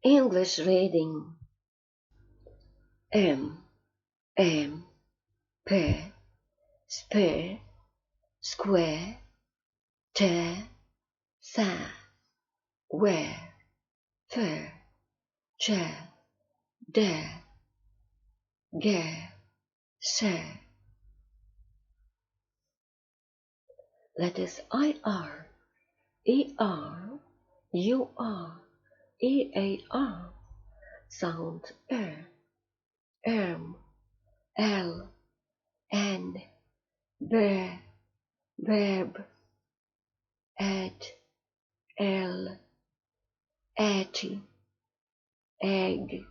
English reading. M, P, sper, square, te, sa, where, fer, che, de, ge, se. Letters IR, ER, UR, EAR sound erm, L, N, bear, verb, ed, L, etty, egg,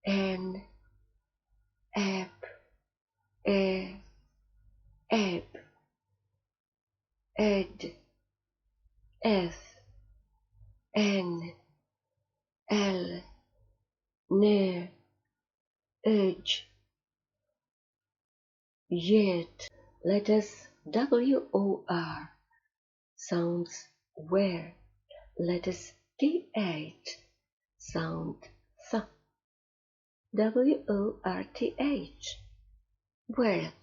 N, ep, ebb, ed, eth, n, l, near, edge, yet. Letters WOR sounds where. Letters TH sound th. WORTH, worth.